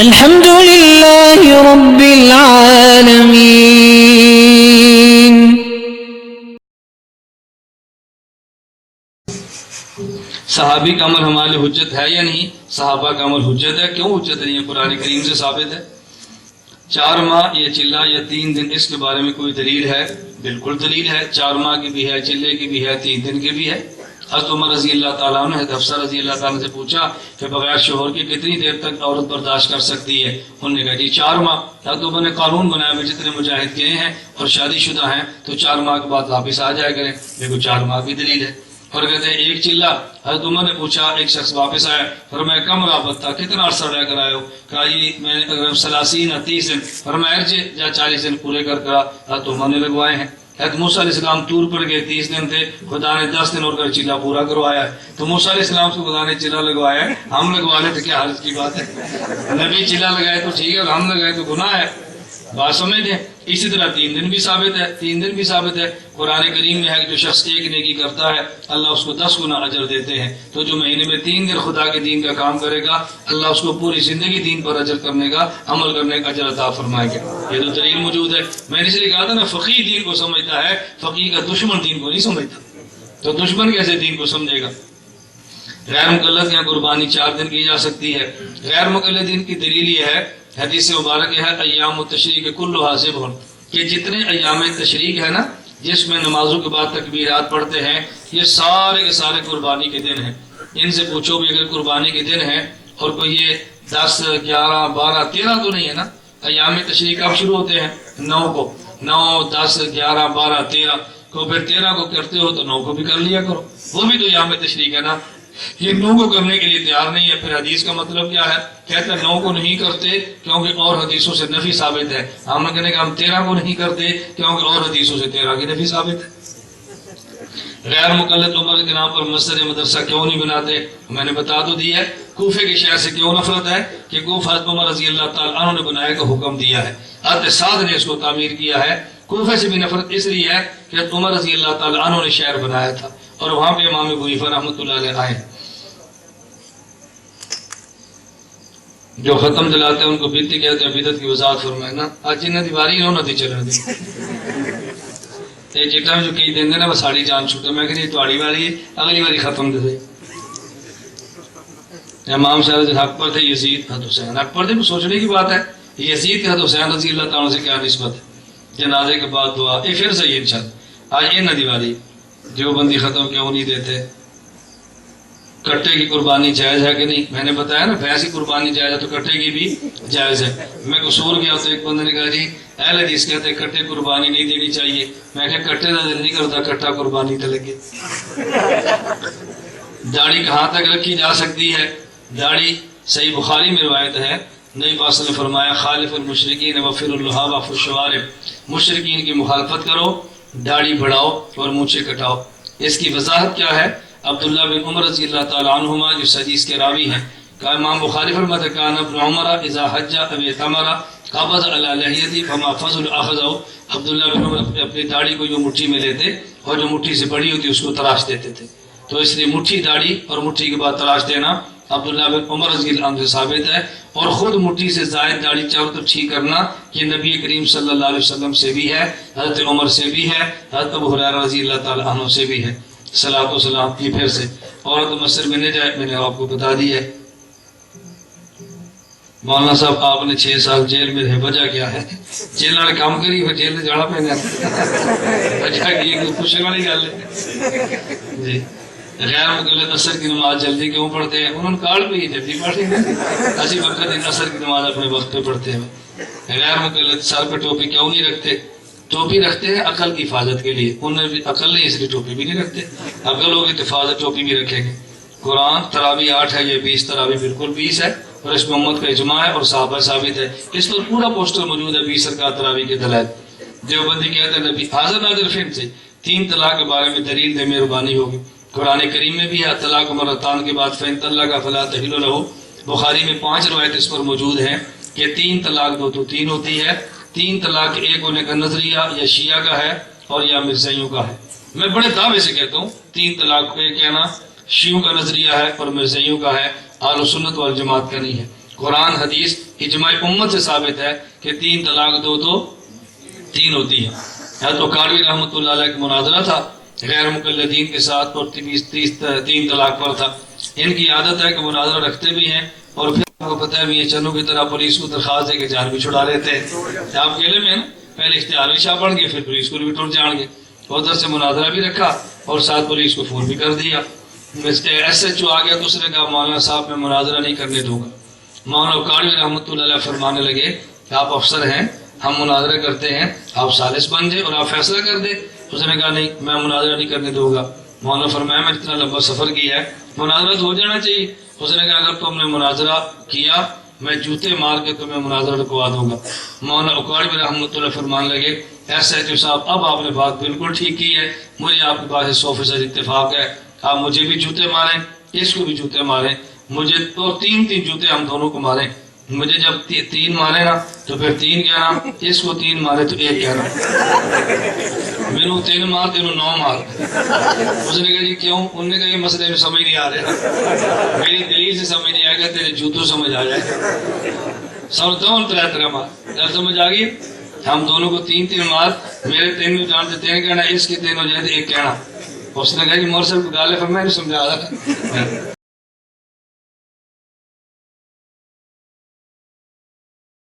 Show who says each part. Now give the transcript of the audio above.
Speaker 1: الحمد لله رب العالمين.
Speaker 2: صحابی کا عمل ہمارے لیے حجت ہے یا نہیں؟ صحابہ کا عمل حجت ہے. کیوں حجت نہیں ہے؟ قرآن کریم سے ثابت ہے. 4 ماہ یا چلہ یا 3 دن، اس کے بارے میں کوئی دلیل ہے؟ بالکل دلیل ہے. 4 ماہ کی بھی ہے، چلے کی بھی ہے، 3 دن کی بھی ہے. حضرت عمر رضی اللہ تعالیٰ عنہ نے حفصہ رضی اللہ تعالیٰ عنہ سے پوچھا کہ بغیر شوہر کی کتنی دیر تک عورت برداشت کر سکتی ہے؟ انہوں نے کہا جی 4 ماہ. حضرت عمر نے قانون بنایا ہوئے جتنے مجاہد گئے ہیں اور شادی شدہ ہیں تو 4 ماہ کے بعد واپس آ جایا کریں. دیکھو 4 ماہ کی دلیل ہے. اور کہتے ہیں 1 چلہ. حضرت عمر نے پوچھا، ایک شخص واپس آیا، فرمایا کم رابط تھا، کتنا عرصہ رہ کر آئے ہو؟ کہا جی میں 30 دن. فرمایا یا 40 دن پورے کر کرا. حضرت عمر نے لگوائے ہیں. حضرت موسیٰ علیہ السلام طور پر گئے، 30 دن تھے، خدا نے 10 دن اور کر چلہ پورا کروایا ہے. تو موسیٰ علیہ السلام کو خدا نے چلہ لگوایا ہے، ہم لگوا لیں تو کیا حرج کی بات ہے؟ نبی چلہ لگائے تو ٹھیک ہے، اور ہم لگائے تو گناہ ہے. بات سمجھ دیں. اسی طرح 3 دن بھی ثابت ہے. 3 دن بھی ثابت ہے. قرآن کریم میں ہے کہ جو شخص 1 نیکی کرتا ہے اللہ اس کو 10 گنا اجر دیتے ہیں. تو جو مہینے میں 3 دن خدا کے دین کا کام کرے گا اللہ اس کو پوری زندگی دین پر اجر کرنے کا، عمل کرنے کا اجر عطا فرمائے گا. یہ تو دلیل موجود ہے. میں نے اس لیے کہا تھا نا، فقیہ دین کو سمجھتا ہے، فقیہ کا دشمن دین کو نہیں سمجھتا. تو دشمن کیسے دین کو سمجھے گا؟ غیر مقلد یا قربانی 4 دن کی جا سکتی ہے. غیر مقلد دین کی دلیل یہ ہے، حدیث مبارک ہے ایام التشریق کلھا ذبح، کہ جتنے ایام تشریق ہے نا جس میں نمازوں کے بعد تکبیرات پڑھتے ہیں، یہ سارے کے سارے قربانی کے دن ہیں. ان سے پوچھو بھی اگر قربانی کے دن ہیں اور کوئی یہ 10 11 12 13 تو نہیں ہے نا. ایام تشریق کب شروع ہوتے ہیں؟ 9 کو. 9 10 11 12 13 کو، پھر 13 کو کرتے ہو تو 9 کو بھی کر لیا کرو، وہ بھی تو ایام تشریق ہے نا. یہ 9 کو کرنے کے لیے تیار نہیں ہے. پھر حدیث کا مطلب کیا ہے؟ کہتے ہیں 9 کو نہیں کرتے کیونکہ اور حدیثوں سے نفی ثابت ہے. ہم نے کہنے کہ ہم 13 کو نہیں کرتے کیونکہ اور حدیثوں سے 13 کی نفی ثابت ہے. غیر مقلد عمر کے نام پر مسجد مدرسہ کیوں نہیں بناتے؟ میں نے بتا تو دیا ہے. کوفے کے شہر سے کیوں نفرت ہے؟ کہ کوفہ حضرت عمر رضی اللہ تعالیٰ عنہ نے بنایا کا حکم دیا ہے، حضرت سعد نے اس کو تعمیر کیا ہے. کوفے سے بھی نفرت اس لیے ہے کہ حضرت عمر رضی اللہ تعالیٰ عنہ نے شہر بنایا تھا اور وہاں پہ امام ابو حنیفہ رحمۃ اللہ علیہ آئے. جو ختم دلاتے ہیں ان کو بدعتی کہتے ہیں. بدعت کی وضاحت فرمائے نا. آج جنہیں دیواری نہ ہونا تھی چلنے دی جیٹا جو کئی دن نا بس ساڑی جان چھوٹے. میں کہ تھوڑی باری ہے، اگلی باری ختم دے دے. امام صاحب حق پر تھے یزید حضرت حسین حق پر تھے. سوچنے کی بات ہے یزید کے حضرت حسین رضی اللہ تعالیٰ سے کیا نسبت ہے؟ جنازے کے بعد دعا یہ پھر صحیح انشاءاللہ. آج یہ نہ دیواری دیوبندی ختم کیوں نہیں دیتے؟ کٹے کی قربانی جائز ہے کہ نہیں؟ میں نے بتایا نا بھینس کی قربانی جائز ہے تو کٹے کی بھی جائز ہے. میں قصور گیا تو ایک بندے نے کہا جی اہل حدیث کہتے ہیں کٹے قربانی نہیں دینی چاہیے. میں کہا کٹے کا دل نہیں کرتا، کٹا قربانی تو لگے. داڑھی کہاں تک رکھی جا سکتی ہے؟ داڑھی صحیح بخاری میں روایت ہے، نبی پاک نے فرمایا خالف المشرکین وفر اللحا وعفو الشوارب، مشرکین کی مخالفت کرو، داڑھی بڑھاؤ اور مونچھیں کٹاؤ. اس کی وضاحت کیا ہے؟ عبداللہ بن عمر رضی اللہ تعالیٰ عنہما جو حدیث کے راوی ہیں، کہ امام بخاری فرماتے ہیں کان ابن عمر اذا حج او اعتمر قبض علی لحیته فما فضل اخذه. عبداللہ بن عمر اپنی داڑھی کو جو مٹھی میں لیتے اور جو مٹھی سے بڑی ہوتی اس کو تراش دیتے تھے. تو اس لیے مٹھی داڑھی اور مٹھی کے بعد تراش دینا عبداللہ بن عمر رضی اللہ عنہ سے ثابت ہے. اور خود مٹھی سے زائد داڑھی چاروں طرف ٹھیک کرنا یہ نبی کریم صلی اللہ علیہ وسلم سے بھی ہے، حضرت عمر سے بھی ہے، حضرت ابو ہریرہ رضی اللہ تعالیٰ عنہ سے بھی ہے. صلاۃ و سلام. یہ پھر سے عورت مسجد میں نہیں جائے، میں نے آپ کو بتا دی ہے. مولانا صاحب آپ نے 6 سال جیل میں رہے، وجہ کیا ہے؟ جیل والے کام کری پھر جیل میں جانا پہنے وجہ کی خوشی والی گل ہے جی. غیر مقلد اثر کی نماز جلدی کیوں پڑھتے ہیں؟ انہوں نے کارڈ پہ ہی جلدی پڑھیں گے. اسی وقت اثر کی نماز اپنے وقت پہ پڑھتے ہیں. غیر مقلد سر پہ ٹوپی کیوں نہیں رکھتے؟ ٹوپی رکھتے ہیں عقل کی حفاظت کے لیے. انہوں نے بھی عقل نہیں اس لیے ٹوپی بھی نہیں رکھتے. عقل ہوگی تو حفاظت ٹوپی بھی رکھیں گے. قرآن تراویح 8 ہے، یہ 20 تراویح بالکل 20 ہے اور اس میں امت کا اجماع ہے اور صحابہ ثابت ہے. اس پر پورا پوسٹر موجود ہے 20 رکعت تراویح کے دلائل. دیوبندی کہتے ہیں نبی حاضر ناظر فہم سے 3 طلاق کے بارے میں دلیل دے مہربانی ہوگی. قرآن کریم میں بھی ہے طلاق مرتان کے بعد فإن طلق فلا تحل له. بخاری میں 5 روایت اس پر موجود ہیں کہ 3 طلاق 2 تو 3 ہوتی ہے. 3 طلاق ایک ہونے کا نظریہ یا شیعہ کا ہے اور یا مرزائیوں کا ہے. میں بڑے دعوے سے کہتا ہوں 3 طلاق کو کہنا شیعوں کا نظریہ ہے اور مرزائیوں کا ہے، اہل سنت والجماعت کا نہیں ہے. قرآن حدیث اجماع امت سے ثابت ہے کہ 3 طلاق 2 تو 3 ہوتی ہے. حضرت اکاڑوی رحمۃ اللہ علیہ کا مناظرہ تھا غیر مقلدین کے ساتھ اور 3 طلاق پر تھا. ان کی عادت ہے کہ مناظرہ رکھتے بھی ہیں اور پھر آپ کو پتہ ہے یہ چنوں کی طرح پولیس کو درخواست دے کے جان بھی چھڑا لیتے ہیں. آپ اکیلے میں نا پہلے اشتہار بھی چھاپیں گے پھر پولیس کو بھی ٹر جان گے. ادھر سے مناظرہ بھی رکھا اور ساتھ پولیس کو فون بھی کر دیا. ایس ایچ او آ گیا تو اس نے کہا مولانا صاحب میں مناظرہ نہیں کرنے دوں گا. مولانا اکاڑوی رحمۃ اللہ علیہ فرمانے لگے کہ آپ افسر ہیں, ہم مناظرہ کرتے ہیں, آپ ثالث بن جائیں اور آپ فیصلہ کر دیں. اس نے کہا نہیں میں مناظرہ نہیں کرنے دوں گا. مولانا فرمایا میں اتنا لمبا سفر کیا ہے, مناظرہ تو ہو جانا چاہیے. اس نے کہا اگر تم نے مناظرہ کیا میں جوتے مار کے تمہیں مناظرہ رکوا دوں گا. مولانا اکاڑوی رحمۃ اللہ فرمانے لگے ایس ایچ او صاحب اب آپ نے بات بالکل ٹھیک کی ہے, مجھے آپ کے پاس 100% اتفاق ہے, آپ مجھے بھی جوتے ماریں اس کو بھی جوتے ماریں, مجھے تو 3 جوتے ہم دونوں کو ماریں. مجھے جب 3 مارے نا تو پھر 3 کہنا, اس کو 3 مارے تو 1 کہنا. میرے 3 مار تینوں 9 مار. اس نے کہا جی کیوں؟ انہوں نے کہا یہ مسئلے میں سمجھ نہیں آ رہا, میری دلیل سے سمجھ نہیں آئے گا, تیرے جوتوں سمجھ آ جائے گا. سر دونوں 3 مار جب سمجھ آ گئی. ہم دونوں کو 3 مار, میرے 3 جانتے 3 کہنا, اس کے 3 ہو جائے تو 1 کہنا. اس نے کہا کہ مور صاحب کو گالے پر میں نہیں سمجھا رہا.